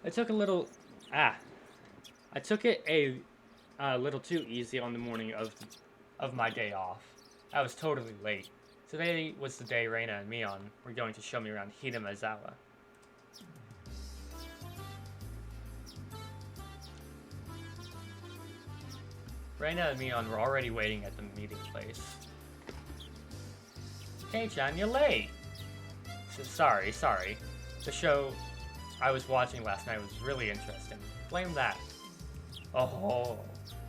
I took a little... Ah. I took it a little too easy on the morning of my day off. I was totally late. Today was the day Reina and Mion were going to show me around Hinamizawa. Reina and Mion were already waiting at the meeting place. Hey-chan, you're late! Sorry. The show I was watching last night was really interesting. Blame that. Oh,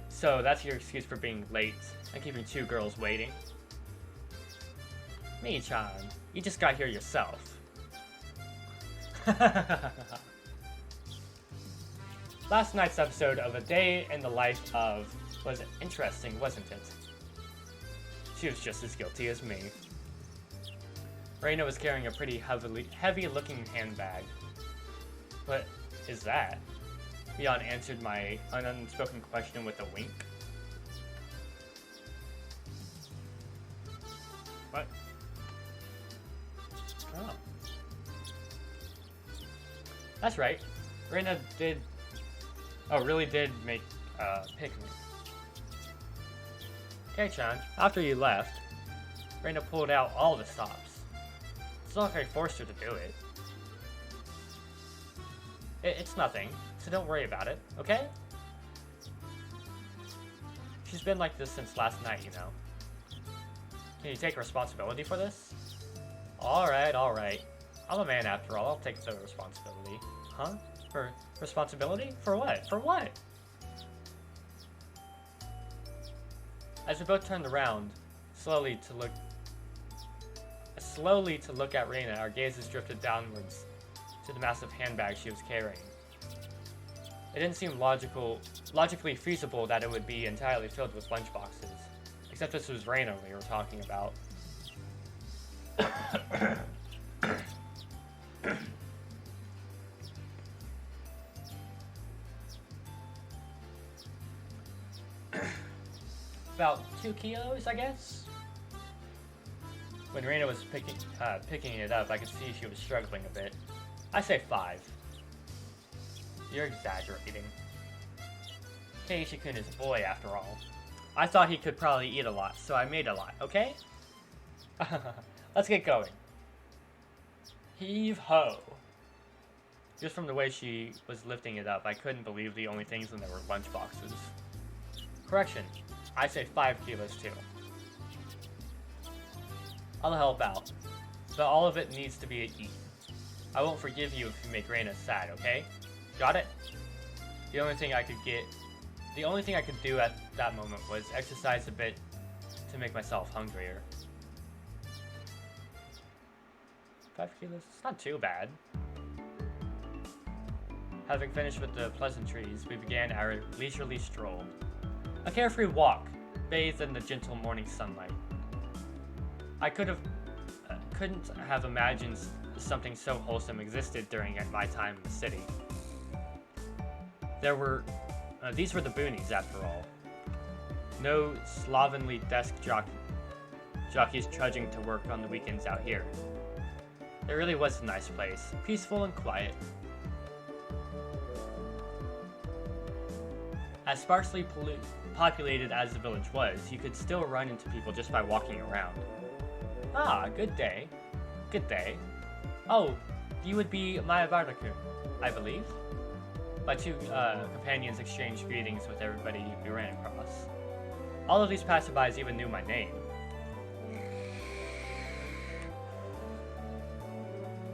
so that's your excuse for being late and keeping two girls waiting? Me-chan, you just got here yourself. Last night's episode of A Day in the Life of was interesting, wasn't it? She was just as guilty as me. Reina was carrying a pretty heavy-looking handbag. What is that? Mion answered my unspoken question with a wink. What? Oh. That's right. Reina really did pick me. Okay-chan, after you left, Reina pulled out all the stops. It's not like I forced her to do it. It's nothing, so don't worry about it, okay? She's been like this since last night, you know. Can you take responsibility for this? Alright. I'm a man after all, I'll take the responsibility. Huh? For responsibility? For what? For what? As we both turned around, slowly to look at Reina, our gazes drifted downwards to the massive handbag she was carrying. It didn't seem logically feasible that it would be entirely filled with lunchboxes, except this was Reina we were talking about. About 2 kilos, I guess? When Reina was picking it up, I could see she was struggling a bit. I say 5. You're exaggerating. Keiichi-kun is a boy after all. I thought he could probably eat a lot, so I made a lot, okay? Let's get going. Heave-ho! Just from the way she was lifting it up, I couldn't believe the only things in there were lunchboxes. Correction, I say 5 kilos too. I'll help out, but all of it needs to be eaten. I won't forgive you if you make Reina sad, okay? Got it? The only thing I could do at that moment was exercise a bit to make myself hungrier. 5 kilos? It's not too bad. Having finished with the pleasantries, we began our leisurely stroll. A carefree walk, bathed in the gentle morning sunlight. I couldn't have imagined something so wholesome existed during my time in the city. These were the boonies, after all. No slovenly desk jockeys trudging to work on the weekends out here. It really was a nice place, peaceful and quiet. As sparsely populated as the village was, you could still run into people just by walking around. Ah, good day. Good day. Oh, you would be Mayabara-kun, I believe? My two companions exchanged greetings with everybody we ran across. All of these passerbys even knew my name.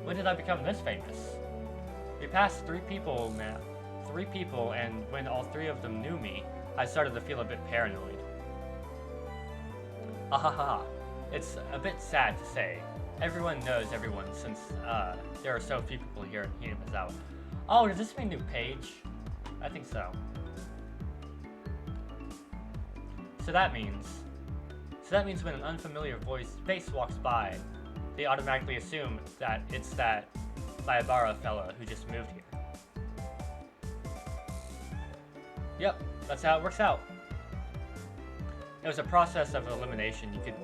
When did I become this famous? We passed 3 people now. 3 people, and when all 3 of them knew me, I started to feel a bit paranoid. Ahaha. It's a bit sad to say. Everyone knows everyone since there are so few people here in Hinamizawa. Oh, does this mean new page? I think so. So that means when an unfamiliar face walks by, they automatically assume that it's that Sayabara fella who just moved here. Yep, that's how it works out. It was a process of elimination you could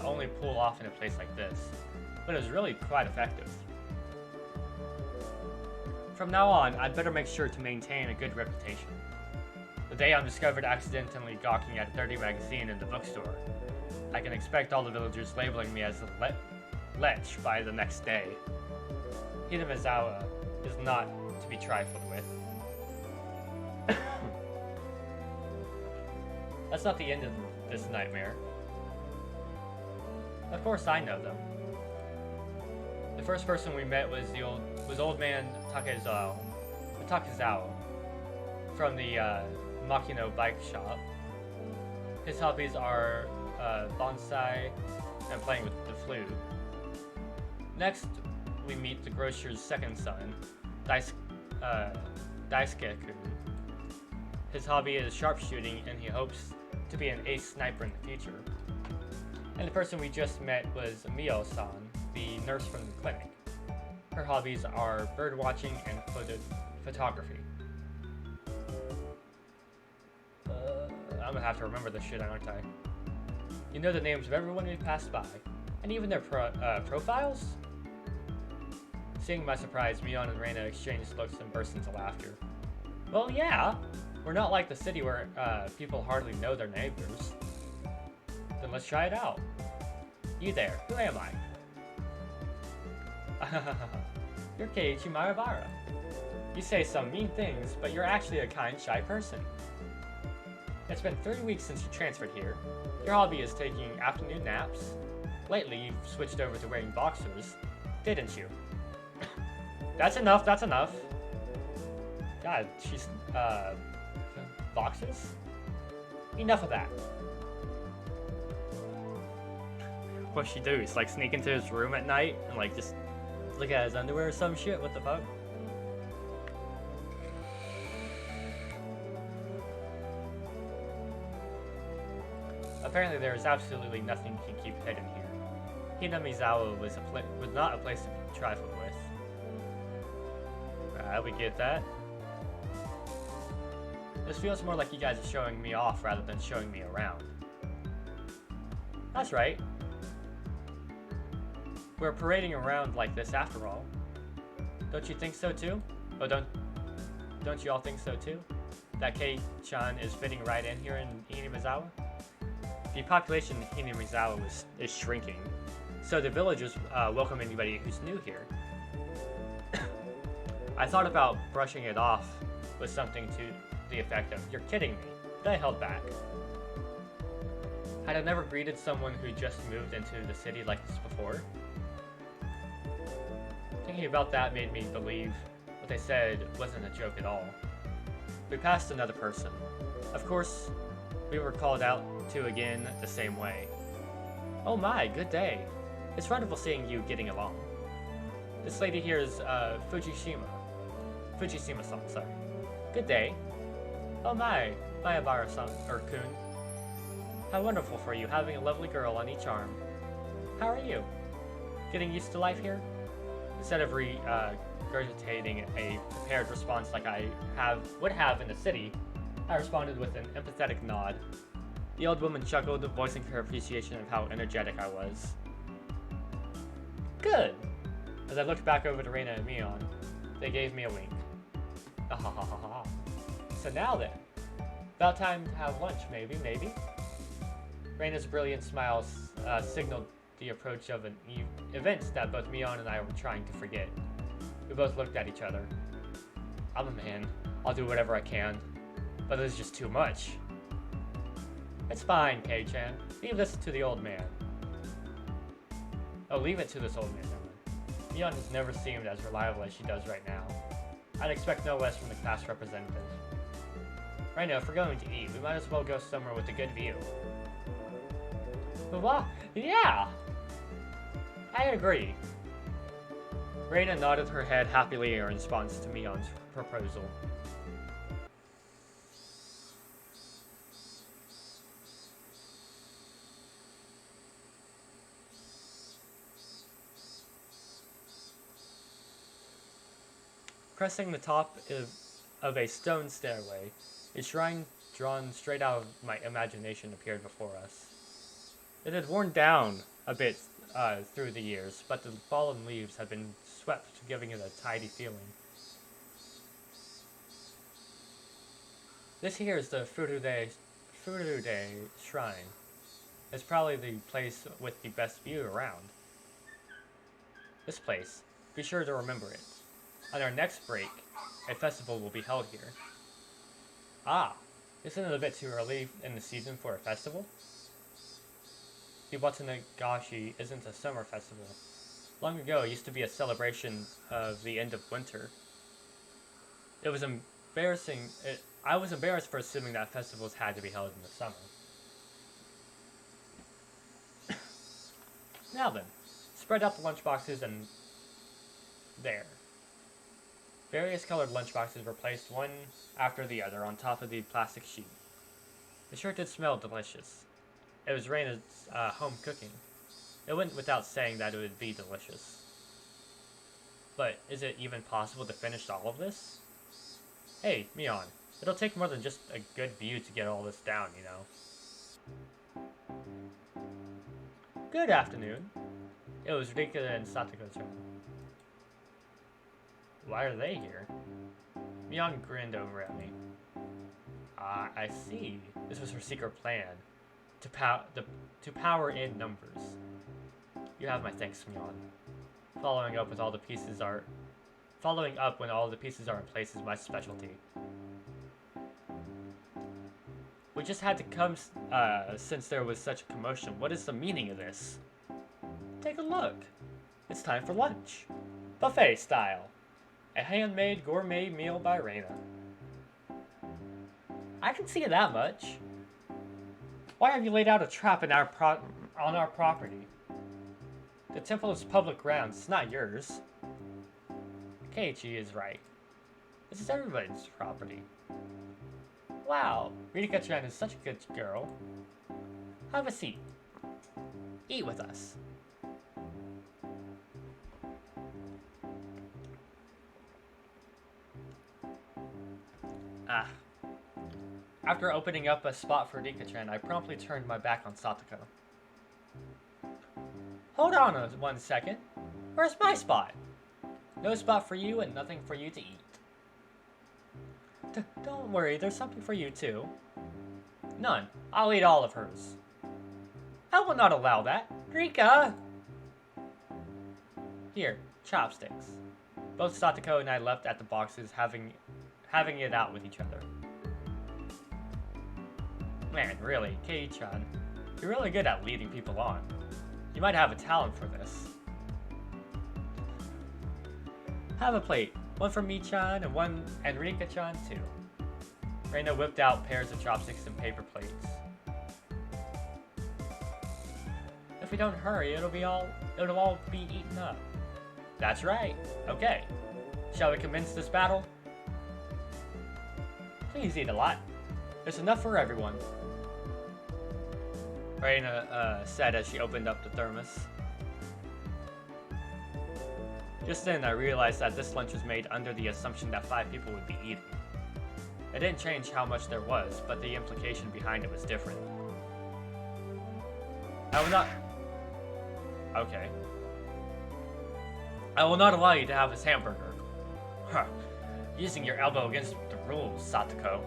only pull off in a place like this, but it was really quite effective. From now on, I'd better make sure to maintain a good reputation. The day I'm discovered accidentally gawking at a dirty magazine in the bookstore, I can expect all the villagers labeling me as a lech by the next day. Hinamizawa is not to be trifled with. That's not the end of this nightmare. Of course I know them. The first person we met was old man Takezawa from the Makino bike shop. His hobbies are bonsai and playing with the flute. Next, we meet the grocer's second son, Daisuke-kun. His hobby is sharpshooting, and he hopes to be an ace sniper in the future. And the person we just met was Mio-san, the nurse from the clinic. Her hobbies are bird watching and photography. I'm gonna have to remember this shit, aren't I? You know the names of everyone we've passed by, and even their profiles? Seeing my surprise, Mion and Reina exchanged looks and burst into laughter. Well, yeah. We're not like the city where people hardly know their neighbors. Then let's try it out. You there, who am I? You're Keiichi Maebara. You say some mean things, but you're actually a kind, shy person. It's been 3 weeks since you transferred here. Your hobby is taking afternoon naps. Lately, you've switched over to wearing boxers, didn't you? That's enough, that's enough. God, she's, boxers? Enough of that. What'd she do? It's like sneak into his room at night and like just look at his underwear or some shit? What the fuck? Apparently there is absolutely nothing you can keep hidden here. Hinamizawa was not a place to be trifled with. We get that. This feels more like you guys are showing me off rather than showing me around. That's right. We're parading around like this after all. Don't you think so too? Oh, don't you all think so too? That Kei-chan is fitting right in here in Hinamizawa? The population in Hinamizawa is shrinking, so the villagers welcome anybody who's new here. I thought about brushing it off with something to the effect of, "You're kidding me," but I held back. Had I never greeted someone who just moved into the city like this before? Thinking about that made me believe what they said wasn't a joke at all. We passed another person. Of course, we were called out to again the same way. Oh my, good day. It's wonderful seeing you getting along. This lady here is Fujishima-san, sorry. Good day. Oh my, Maebara-san, or Kun. How wonderful for you, having a lovely girl on each arm. How are you? Getting used to life here? Instead of regurgitating a prepared response like I would have in the city, I responded with an empathetic nod. The old woman chuckled, voicing her appreciation of how energetic I was. Good! As I looked back over to Reina and Mion, they gave me a wink. Ahahaha. So now then, about time to have lunch, maybe? Reina's brilliant smile signaled the approach of an event that both Mion and I were trying to forget. We both looked at each other. I'm a man. I'll do whatever I can. But this is just too much. It's fine, Kei-chan. Leave this to the old man. Oh, leave it to this old man. Mion has never seemed as reliable as she does right now. I'd expect no less from the class representative. Right now, if we're going to eat, we might as well go somewhere with a good view. What? Yeah! I agree. Reina nodded her head happily in response to Mion's proposal. Pressing the top of a stone stairway, a shrine drawn straight out of my imagination appeared before us. It had worn down a bit through the years, but the fallen leaves had been swept, giving it a tidy feeling. This here is the Furude Shrine. It's probably the place with the best view around. This place. Be sure to remember it. On our next break, a festival will be held here. Ah, isn't it a bit too early in the season for a festival? The Watanagashi isn't a summer festival. Long ago, it used to be a celebration of the end of winter. It was embarrassing. I was embarrassed for assuming that festivals had to be held in the summer. Now then, spread out the lunchboxes and there. Various colored lunchboxes were placed one after the other on top of the plastic sheet. It sure did smell delicious. It was Reina's home cooking. It went without saying that it would be delicious. But is it even possible to finish all of this? Hey, Mion, it'll take more than just a good view to get all this down, you know. Good afternoon. It was Rika and Satoko turn. Why are they here? Mion grinned over at me. Ah, I see. This was her secret plan. To power in numbers. You have my thanks, Mion. Following up when all the pieces are in place is my specialty. We just had to come since there was such a commotion. What is the meaning of this? Take a look. It's time for lunch. Buffet style. A handmade gourmet meal by Reina. I can see that much. Why have you laid out a trap on our property? The temple is public grounds, it's not yours. Keiichi is right. This is everybody's property. Wow, Rika-chan is such a good girl. Have a seat. Eat with us. Ah. After opening up a spot for Rika-chan, I promptly turned my back on Satoko. Hold on 1 second. Where's my spot? No spot for you and nothing for you to eat. Don't worry, there's something for you too. None. I'll eat all of hers. I will not allow that. Rika! Here, chopsticks. Both Satoko and I left at the boxes having it out with each other. Man, really, Kei-chan, you're really good at leading people on. You might have a talent for this. Have a plate. One for me-chan and Rika-chan too. Reina whipped out pairs of chopsticks and paper plates. If we don't hurry, it'll all be eaten up. That's right. Okay. Shall we commence this battle? Please eat a lot. There's enough for everyone. Reina said as she opened up the thermos. Just then I realized that this lunch was made under the assumption that 5 people would be eating. It didn't change how much there was, but the implication behind it was different. I will not... Okay. I will not allow you to have this hamburger. Huh. Using your elbow against the rules, Satoko.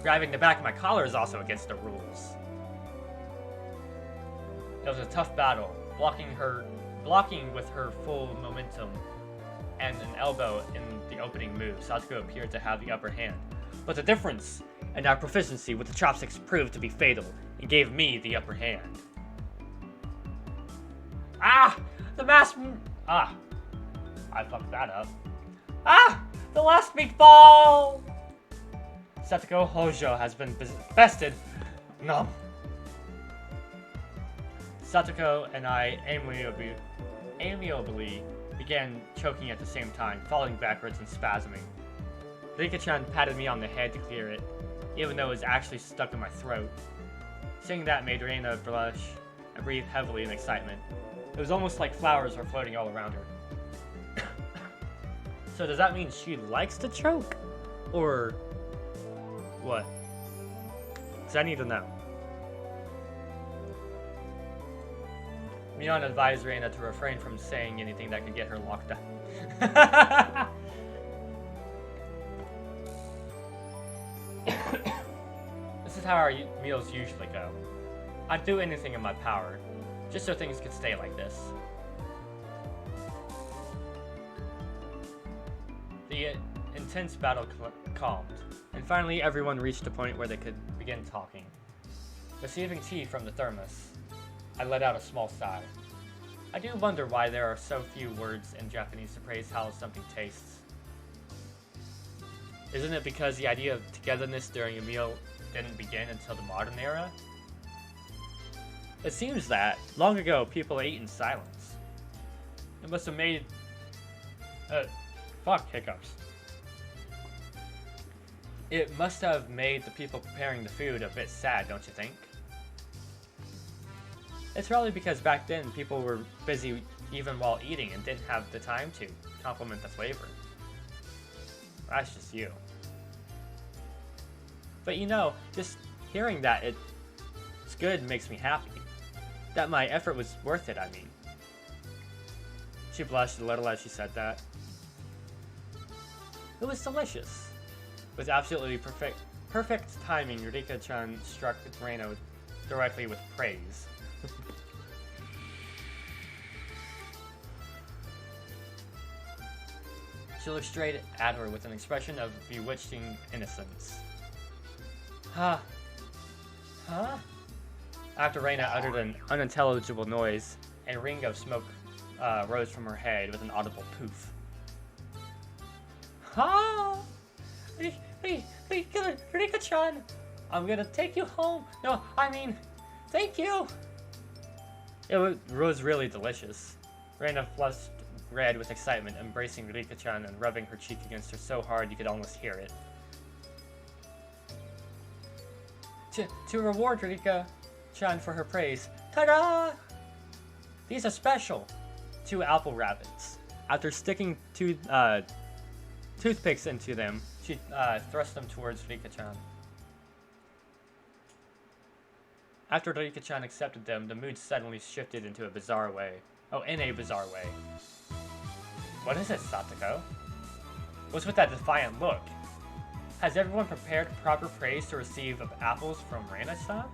Grabbing the back of my collar is also against the rules. It was a tough battle, blocking with her full momentum and an elbow in the opening move. Satoko appeared to have the upper hand, but the difference in our proficiency with the chopsticks proved to be fatal and gave me the upper hand. Ah! The mask... Ah! I fucked that up. Ah! The last meatball! Satoko Hojo has been bested. No. Satoko and I amiably began choking at the same time, falling backwards and spasming. Rika-chan patted me on the head to clear it, even though it was actually stuck in my throat. Seeing that made Reina blush and breathe heavily in excitement. It was almost like flowers were floating all around her. So does that mean she likes to choke? Or... what? Because I need to know. Mion advised Reina to refrain from saying anything that could get her locked up. how our meals usually go. I'd do anything in my power, just so things could stay like this. The intense battle calmed, and finally everyone reached a point where they could begin talking. Receiving tea from the thermos, I let out a small sigh. I do wonder why there are so few words in Japanese to praise how something tastes. Isn't it because the idea of togetherness during a meal didn't begin until the modern era? It seems that, long ago, people ate in silence. It must have made... hiccups. It must have made the people preparing the food a bit sad, don't you think? It's probably because back then people were busy even while eating and didn't have the time to complement the flavor. That's just you. But you know, just hearing that it's good makes me happy. That my effort was worth it, I mean. She blushed a little as she said that. It was delicious. With absolutely perfect timing, Rika-chan struck Reina directly with praise. She looked straight at her with an expression of bewitching innocence. Huh? After Reina uttered an unintelligible noise, a ring of smoke rose from her head with an audible poof. Ha! Rika-chan! I'm gonna take you home! No, I mean, thank you! It was really delicious. Reina flushed red with excitement, embracing Rika-chan and rubbing her cheek against her so hard you could almost hear it. To reward Rika-chan for her praise, ta-da! These are special! 2 apple rabbits. After sticking 2 toothpicks into them, she thrust them towards Rika-chan. After Rika-chan accepted them, the mood suddenly shifted into a bizarre way. Oh, in a bizarre way. What is it, Satoko? What's with that defiant look? Has everyone prepared proper praise to receive of apples from Reina-san?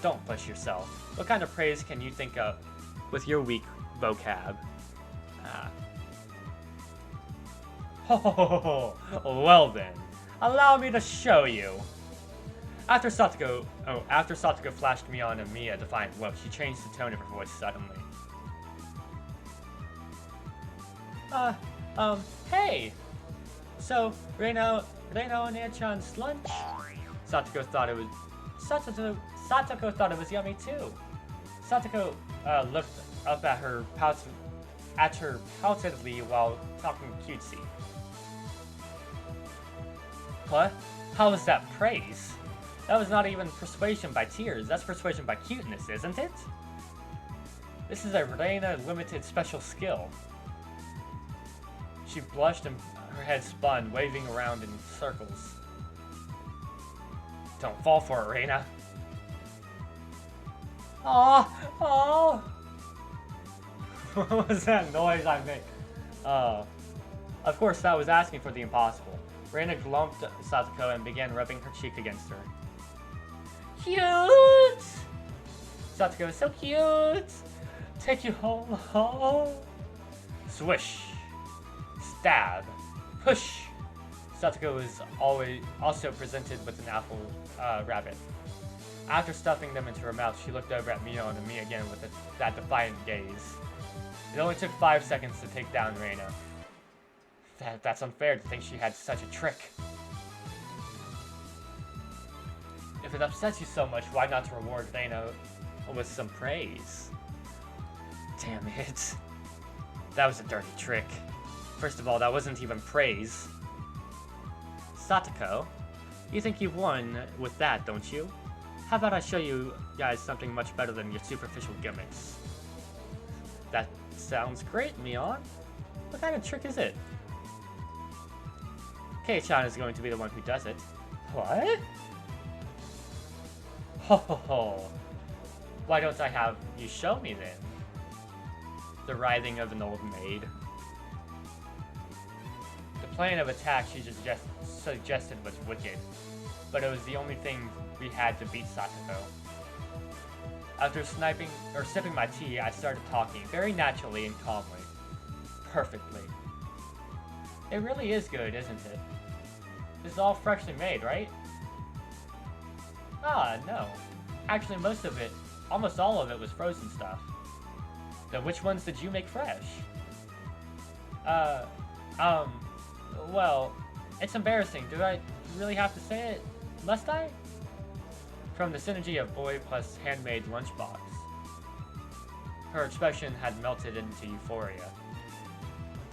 Don't push yourself. What kind of praise can you think of with your weak vocab? Oh, well then, allow me to show you. After Satoko flashed Mion and me a defiant look, she changed the tone of her voice suddenly. Hey! So, Reina and lunch? Satoko thought it was yummy too. Satoko looked up at her poutedly while talking cutesy. What? How was that praise? That was not even persuasion by tears, that's persuasion by cuteness, isn't it? This is a Reina limited special skill. She blushed and her head spun, waving around in circles. Don't fall for it, Reina. Oh! What was that noise I made? Of course, that was asking for the impossible. Reina glumped Satoko and began rubbing her cheek against her. Cute! Satoko is so cute! Take you home. Swish. Stab. Push. Satoko was also presented with an apple rabbit. After stuffing them into her mouth, she looked over at Mion and me again with that defiant gaze. It only took 5 seconds to take down Reina. That's unfair to think she had such a trick. If it upsets you so much, why not to reward Reina with some praise? Damn it. That was a dirty trick. First of all, that wasn't even praise. Satoko, you think you've won with that, don't you? How about I show you guys something much better than your superficial gimmicks? That sounds great, Mion. What kind of trick is it? Kei-chan is going to be the one who does it. What? Ho ho ho. Why don't I have you show me then? The writhing of an old maid. The plan of attack she just suggested was wicked. but it was the only thing we had to beat Satoko. After sipping my tea, I started talking, very naturally and calmly. Perfectly. It really is good, isn't it? This is all freshly made, right? Ah, no. Actually, most of it, almost all of it was frozen stuff. Then which ones did you make fresh? Well, it's embarrassing. Do I really have to say it? Must I? From the synergy of boy plus handmade lunchbox. Her expression had melted into euphoria.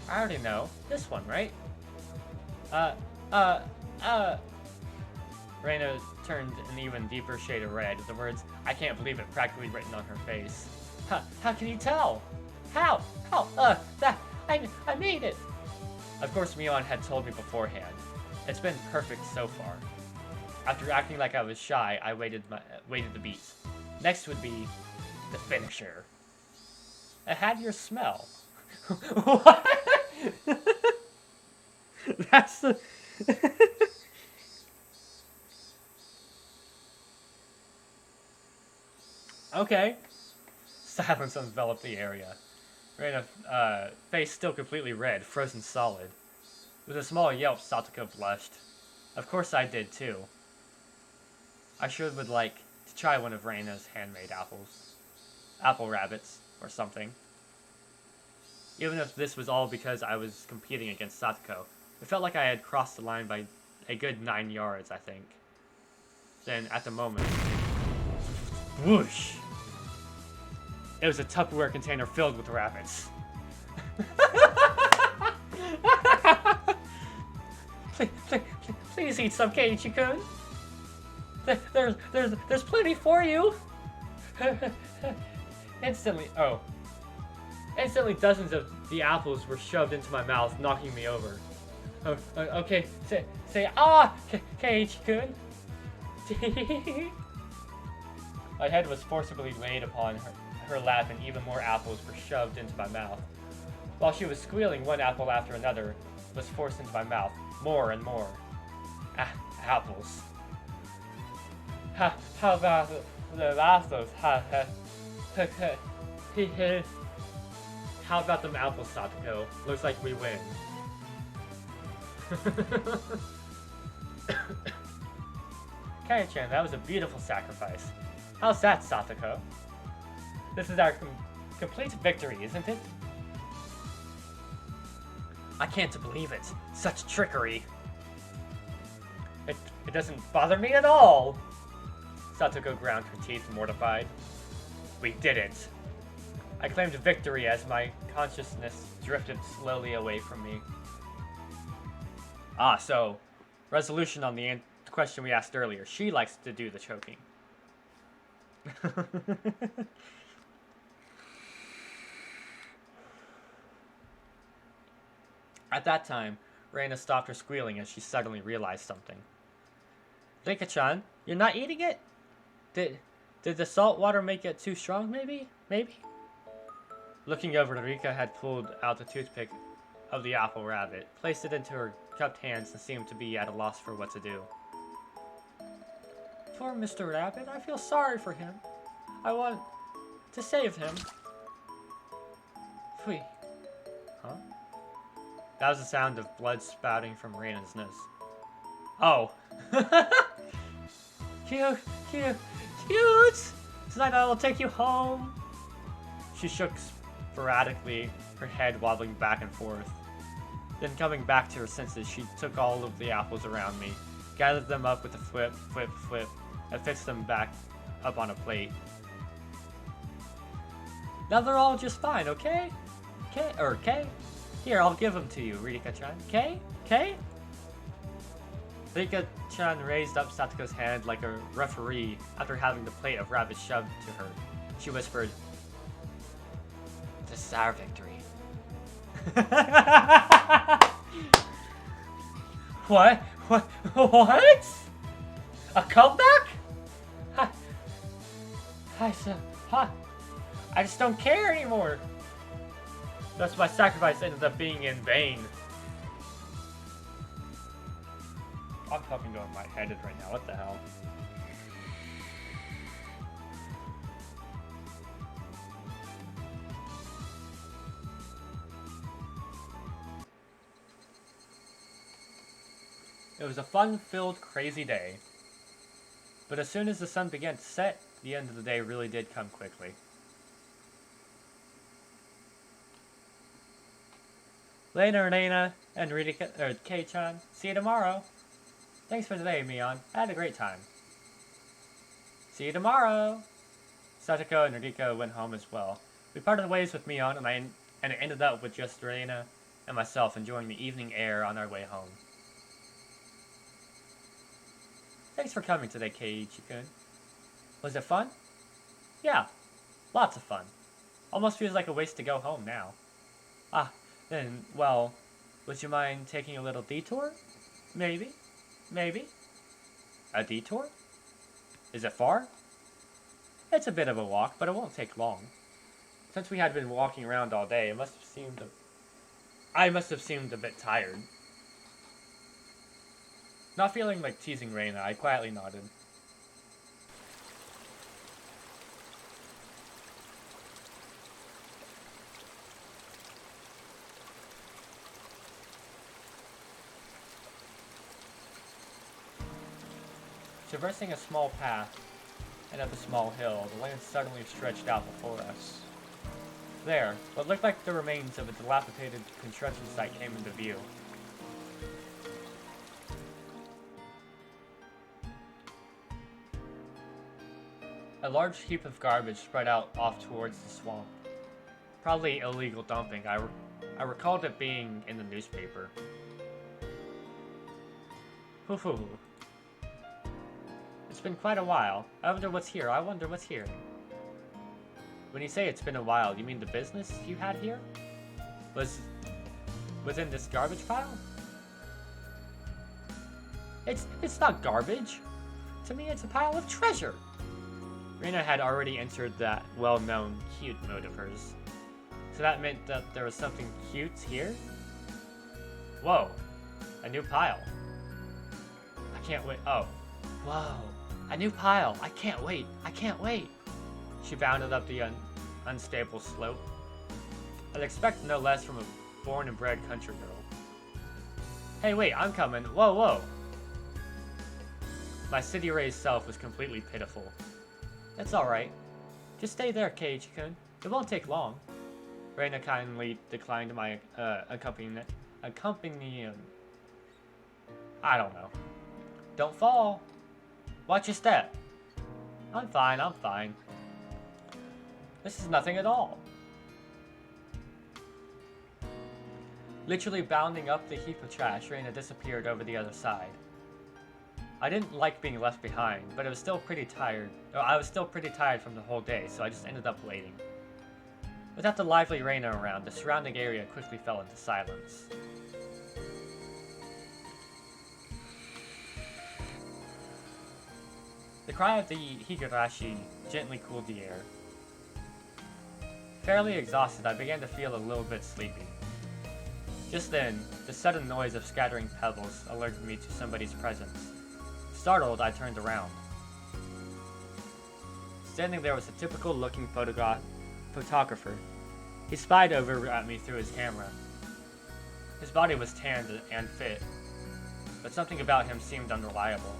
I already know. This one, right? Reina turned an even deeper shade of red, the words, "I can't believe it," practically written on her face. How can you tell? How? I made it! Of course, Mion had told me beforehand. It's been perfect so far. After acting like I was shy, I waited the beat. Next would be the finisher. It had your smell. What? That's the... Okay. Silence enveloped the area. Reina's face still completely red, frozen solid. With a small yelp, Satoko blushed. Of course I did too. I sure would like to try one of Reina's handmade apples. Apple rabbits, or something. Even if this was all because I was competing against Satoko, it felt like I had crossed the line by a good 9 yards, I think. Then, at the moment... whoosh! It was a Tupperware container filled with rabbits. Please eat some, Keiichi-kun. There's plenty for you. Instantly, dozens of the apples were shoved into my mouth, knocking me over. Okay, say Keiichi-kun. My head was forcibly laid upon her lap, and even more apples were shoved into my mouth. While she was squealing, one apple after another was forced into my mouth, more and more. Apples. How about the apples? How about them apples, Satoko? Looks like we win. Kei-chan, that was a beautiful sacrifice. How's that, Satoko? This is our complete victory, isn't it? I can't believe it. Such trickery. It doesn't bother me at all. Satoko ground her teeth, mortified. We did it. I claimed victory as my consciousness drifted slowly away from me. So, resolution on the question we asked earlier. She likes to do the choking. At that time, Reina stopped her squealing as she suddenly realized something. Rika-chan, you're not eating it? Did the salt water make it too strong, maybe? Looking over, Rika had pulled out the toothpick of the apple rabbit, placed it into her cupped hands, and seemed to be at a loss for what to do. Poor Mr. Rabbit, I feel sorry for him. I want to save him. Phui. Huh? That was the sound of blood spouting from Reina's nose. Oh. Cute. Tonight I will take you home. She shook sporadically, her head wobbling back and forth. Then coming back to her senses, she took all of the apples around me, gathered them up with a flip, and fixed them back up on a plate. Now they're all just fine, okay? Okay? Here, I'll give them to you, Rika-chan. Okay? Rika-chan raised up Satoko's hand like a referee after having the plate of rabbits shoved to her. She whispered, "This is our victory." What? A comeback? I just don't care anymore. Thus my sacrifice ended up being in vain. I'm fucking going lightheaded right now. What the hell? It was a fun-filled, crazy day. But as soon as the sun began to set, the end of the day really did come quickly. Reina, and Kei-chan, see you tomorrow. Thanks for today, Mion. I had a great time. See you tomorrow. Satoko and Rika went home as well. We parted ways with Mion, and it ended up with just Reina and myself enjoying the evening air on our way home. Thanks for coming today, Keiichi-kun. Was it fun? Yeah, lots of fun. Almost feels like a waste to go home now. Ah, then, well, would you mind taking a little detour? Maybe. A detour? Is it far? It's a bit of a walk, but it won't take long. Since we had been walking around all day, I must have seemed a bit tired. Not feeling like teasing Reina, I quietly nodded. Traversing a small path and up a small hill, the land suddenly stretched out before us. There, what looked like the remains of a dilapidated construction site came into view. A large heap of garbage spread out off towards the swamp. Probably illegal dumping. I recalled it being in the newspaper. Hoo. It's been quite a while. I wonder what's here. When you say it's been a while, you mean the business you had here? Was within this garbage pile? It's not garbage. To me, it's a pile of treasure. Reina had already entered that well-known cute mode of hers. So that meant that there was something cute here? Whoa. A new pile. I can't wait. Oh. Whoa. A new pile. I can't wait. She bounded up the unstable slope. I'd expect no less from a born and bred country girl. Hey, wait. I'm coming. Whoa. My city-raised self was completely pitiful. It's alright. Just stay there, Keiichi-kun. It won't take long. Reina kindly declined my accompaniment. I don't know. Don't fall. Watch your step. I'm fine. This is nothing at all. Literally bounding up the heap of trash, Reina disappeared over the other side. I didn't like being left behind, but I was still pretty tired from the whole day, so I just ended up waiting. Without the lively Reina around, the surrounding area quickly fell into silence. The cry of the higurashi gently cooled the air. Fairly exhausted, I began to feel a little bit sleepy. Just then, the sudden noise of scattering pebbles alerted me to somebody's presence. Startled, I turned around. Standing there was a typical-looking photographer. He spied over at me through his camera. His body was tanned and fit, but something about him seemed unreliable,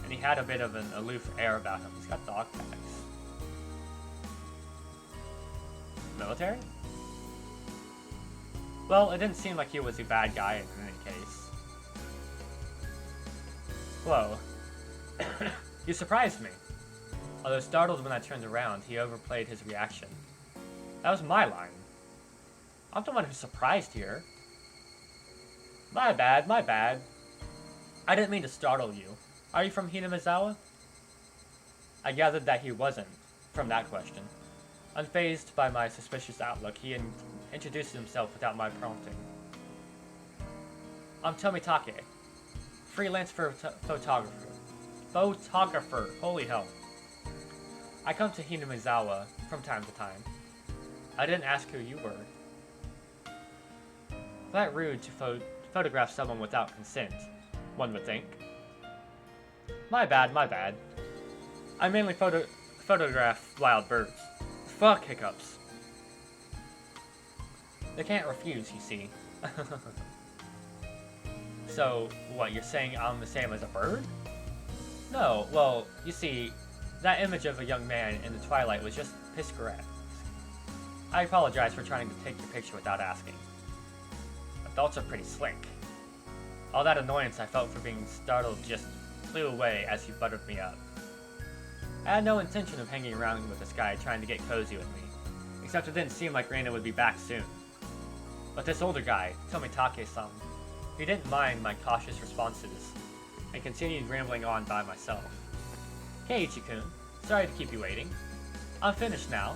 and he had a bit of an aloof air about him. He's got dog tags. Military? Well, it didn't seem like he was a bad guy in any case. Whoa. You surprised me. Although startled when I turned around, he overplayed his reaction. That was my line. I'm the one who's surprised here. My bad. I didn't mean to startle you. Are you from Hinamizawa? I gathered that he wasn't, from that question. Unfazed by my suspicious outlook, he introduced himself without my prompting. I'm Tomitake. Freelance photographer. Holy hell. I come to Hinamizawa from time to time. I didn't ask who you were. Quite rude to photograph someone without consent, one would think. My bad, my bad. I mainly photograph wild birds. Fuck hiccups. They can't refuse, you see. So, what, you're saying I'm the same as a bird? No, well, you see, that image of a young man in the twilight was just picturesque. I apologize for trying to take your picture without asking. Adults are pretty slick. All that annoyance I felt for being startled just flew away as he buttered me up. I had no intention of hanging around with this guy trying to get cozy with me, except it didn't seem like Reina would be back soon. But this older guy, Tomitake-san, he didn't mind my cautious responses, and continued rambling on by myself. Keiichi-kun, sorry to keep you waiting. I'm finished now.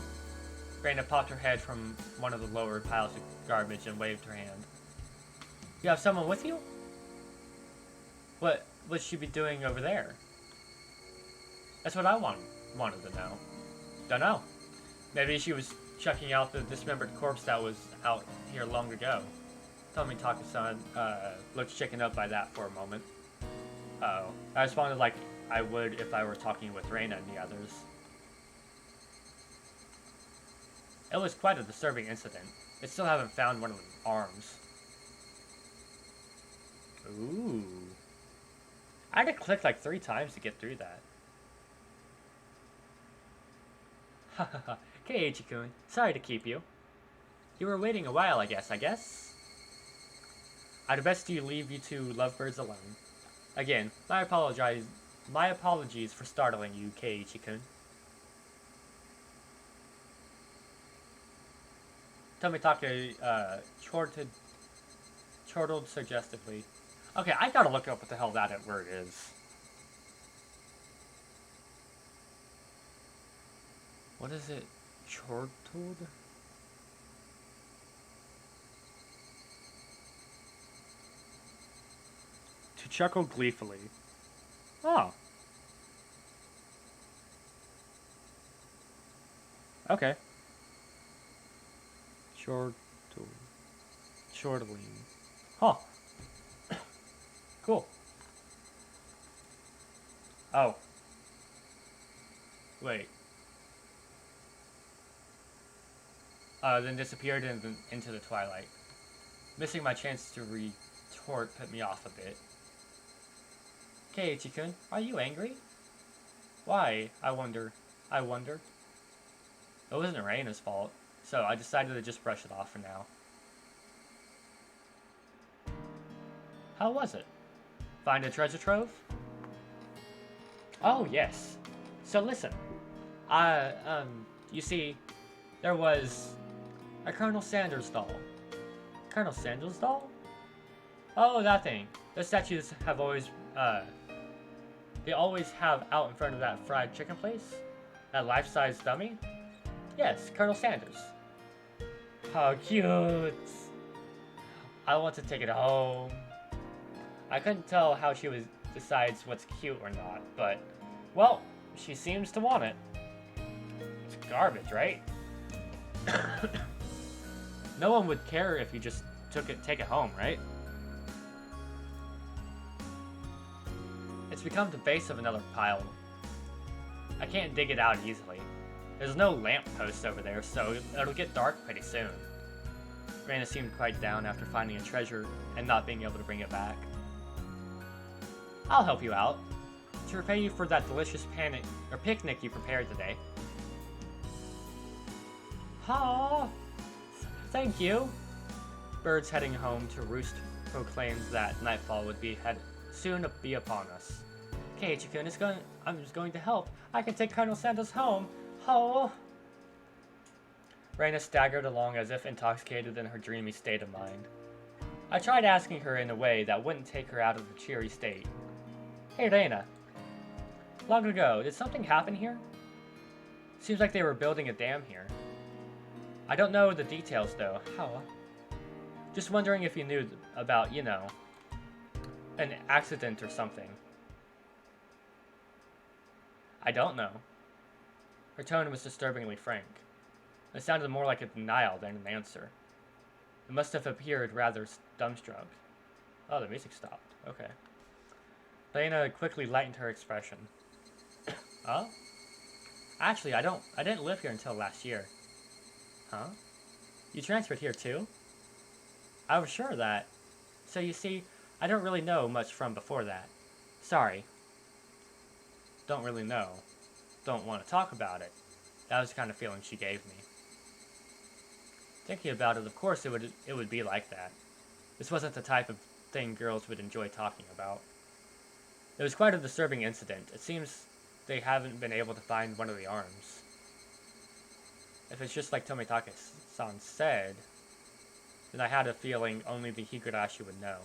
Reina popped her head from one of the lower piles of garbage and waved her hand. You have someone with you? What would she be doing over there? That's what I wanted to know. Dunno. Maybe she was checking out the dismembered corpse that was out here long ago. Tomitake-san looked shaken up by that for a moment. Oh, I responded like I would if I were talking with Reina and the others. It was quite a disturbing incident. They still haven't found one of the arms. Ooh. I had to click like 3 times to get through that. Hahaha. Keiichi-kun, sorry to keep you. You were waiting a while, I guess. I'd best leave you two lovebirds alone. Again, my apologies for startling you, Keiichi-kun. Tomitake chortled suggestively. Okay, I gotta look up what the hell that word is. What is it? Chortled? To chuckle gleefully. Oh. Okay. Chortling. Huh. Cool. Oh. Wait. Then disappeared into the twilight. Missing my chance to retort put me off a bit. Keiichi-kun, are you angry? Why? I wonder. It wasn't Reina's fault, so I decided to just brush it off for now. How was it? Find a treasure trove? Oh, yes. So listen. You see, there was a Colonel Sanders doll. Colonel Sanders doll? Oh, that thing. The statues have always, they always have out in front of that fried chicken place? That life-size dummy? Yes, Colonel Sanders. How cute! I want to take it home. I couldn't tell how she decides what's cute or not, but, well, she seems to want it. It's garbage, right? No one would care if you just take it home, right? It's become the base of another pile. I can't dig it out easily. There's no lamppost over there, so it'll get dark pretty soon. Reina seemed quite down after finding a treasure and not being able to bring it back. I'll help you out. To repay you for that delicious picnic you prepared today. Ha! Thank you. Birds heading home to roost proclaims that nightfall would soon be upon us. Keiichi-kun I'm just going to help. I can take Colonel Sanders home. Oh! Reina staggered along as if intoxicated in her dreamy state of mind. I tried asking her in a way that wouldn't take her out of the cheery state. Hey Reina. Long ago, did something happen here? Seems like they were building a dam here. I don't know the details though. How? Just wondering if you knew about, an accident or something. I don't know. Her tone was disturbingly frank. It sounded more like a denial than an answer. It must have appeared rather dumbstruck. Oh, the music stopped. Okay. Lena quickly lightened her expression. Oh? Actually, I didn't live here until last year. Huh? You transferred here too? I was sure of that. So you see, I don't really know much from before that. Sorry. Don't really know. Don't want to talk about it. That was the kind of feeling she gave me. Thinking about it, of course it would be like that. This wasn't the type of thing girls would enjoy talking about. It was quite a disturbing incident. It seems they haven't been able to find one of the arms. If it's just like Tomitake-san said, then I had a feeling only the Higurashi would know.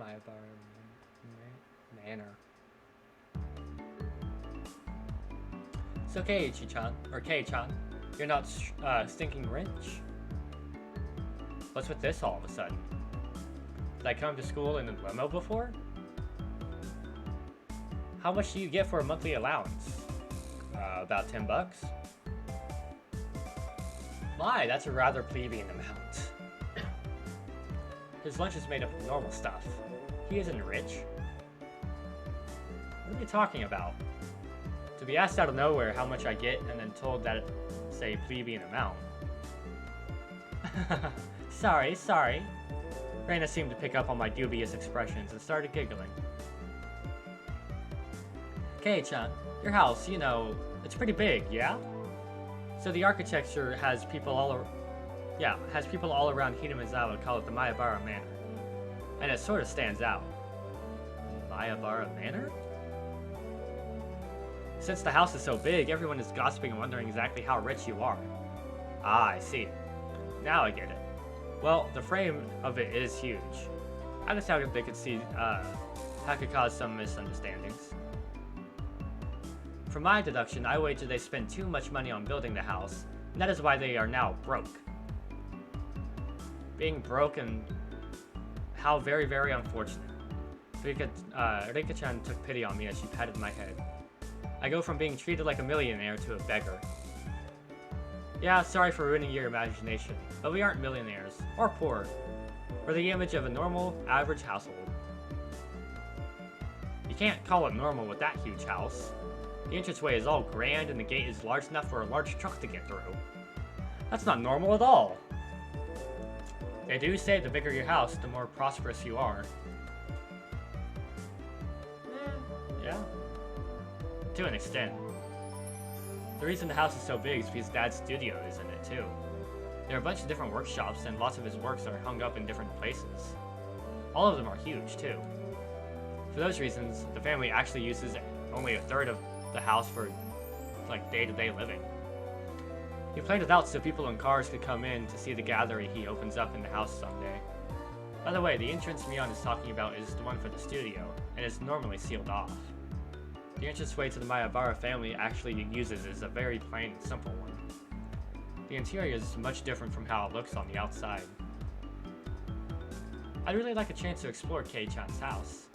Mayabara Manor. It's okay, Ichi-chan, or Kei-chan. You're not stinking rich. What's with this all of a sudden? Did I come to school in a limo before? How much do you get for a monthly allowance? About $10. My, that's a rather plebeian amount. His lunch is made up of normal stuff. He isn't rich. What are you talking about? To be asked out of nowhere how much I get and then told that it's a plebeian amount. Sorry. Reina seemed to pick up on my dubious expressions and started giggling. Kei-chan, your house, you know, it's pretty big, yeah? So the architecture has people all around Hinamizawa call it the Mayabara Manor. And it sort of stands out. Mayabara Manor? Since the house is so big, everyone is gossiping and wondering exactly how rich you are. Ah, I see. Now I get it. Well, the frame of it is huge. I just doubted they could see how could cause some misunderstandings. From my deduction, I wager they spent too much money on building the house, and that is why they are now broke. Being broke and how very, very unfortunate. Rika-chan took pity on me as she patted my head. I go from being treated like a millionaire to a beggar. Yeah, sorry for ruining your imagination, but we aren't millionaires, or poor. We're the image of a normal, average household. You can't call it normal with that huge house. The entranceway is all grand and the gate is large enough for a large truck to get through. That's not normal at all. They do say the bigger your house, the more prosperous you are. Yeah. To an extent. The reason the house is so big is because Dad's studio is in it too. There are a bunch of different workshops and lots of his works are hung up in different places. All of them are huge too. For those reasons, the family actually uses only a third of the house for like day-to-day living. He planned it out so people in cars could come in to see the gallery he opens up in the house someday. By the way, the entrance Mion is talking about is the one for the studio, and it's normally sealed off. The entranceway to the Mayabara family actually uses is a very plain and simple one. The interior is much different from how it looks on the outside. I'd really like a chance to explore Kei-chan's house.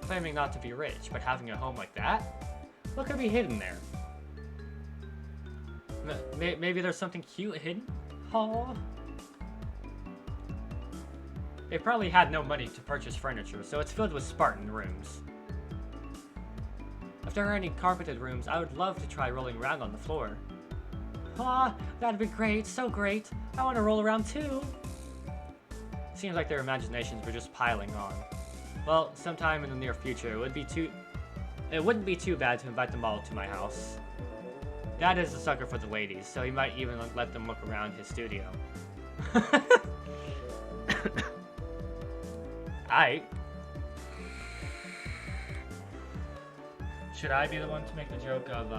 Claiming not to be rich, but having a home like that? What could be hidden there? Maybe there's something cute hidden? Aww. They probably had no money to purchase furniture, so it's filled with Spartan rooms. If there are any carpeted rooms, I would love to try rolling around on the floor. Aw, that'd be great, so great. I want to roll around too. Seems like their imaginations were just piling on. Well, sometime in the near future, it wouldn't be too bad to invite them all to my house. Dad is a sucker for the ladies, so he might even let them look around his studio. Should I be the one to make the joke of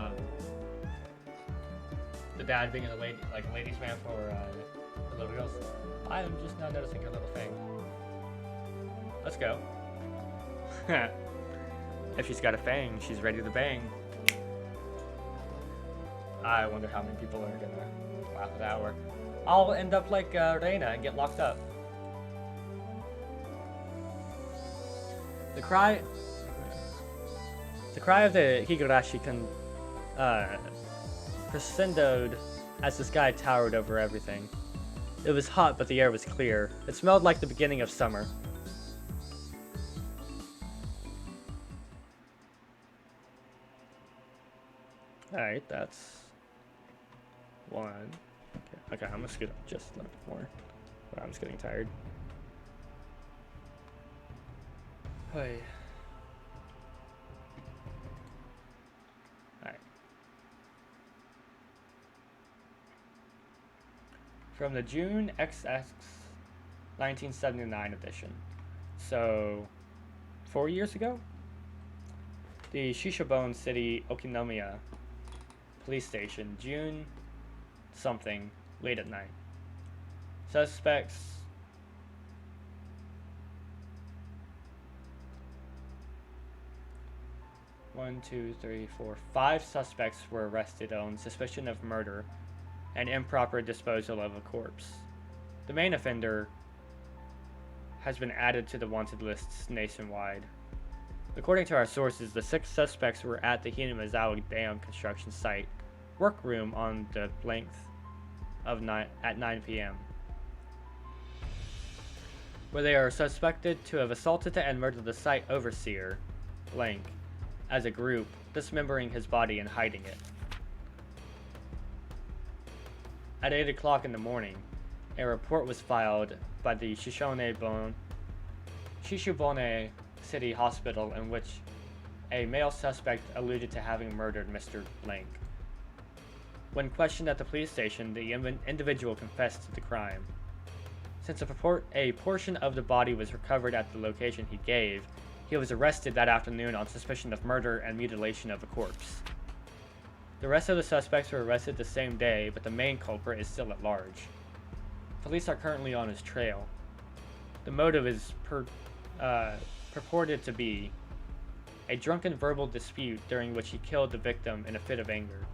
the dad being a ladies' man for the little girls? I am just now noticing a little thing. Let's go. If she's got a fang, she's ready to bang. I wonder how many people are gonna laugh at that, or I'll end up like Reina and get locked up. The cry of the Higurashi crescendoed as the sky towered over everything. It was hot, but the air was clear. It smelled like the beginning of summer. Alright, that's one. Okay, I'm gonna scoot up just a little bit more. I'm just getting tired. Hey. Alright. From the June XX 1979 edition. So, 4 years ago? The Shishobone City, Okinomiya police station, June something, late at night. Suspects five suspects were arrested on suspicion of murder and improper disposal of a corpse. The main offender has been added to the wanted lists nationwide. According to our sources, the 6 suspects were at the Hinamizawa Dam construction site workroom on the length of at 9 p.m. where they are suspected to have assaulted and murdered the site overseer, blank, as a group, dismembering his body and hiding it. At 8 o'clock in the morning, a report was filed by the Shishobone City Hospital in which a male suspect alluded to having murdered Mr. Blank. When questioned at the police station, the individual confessed to the crime. Since a portion of the body was recovered at the location he gave, he was arrested that afternoon on suspicion of murder and mutilation of a corpse. The rest of the suspects were arrested the same day, but the main culprit is still at large. Police are currently on his trail. The motive is purported to be a drunken verbal dispute during which he killed the victim in a fit of anger.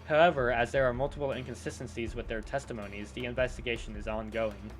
However, as there are multiple inconsistencies with their testimonies, the investigation is ongoing.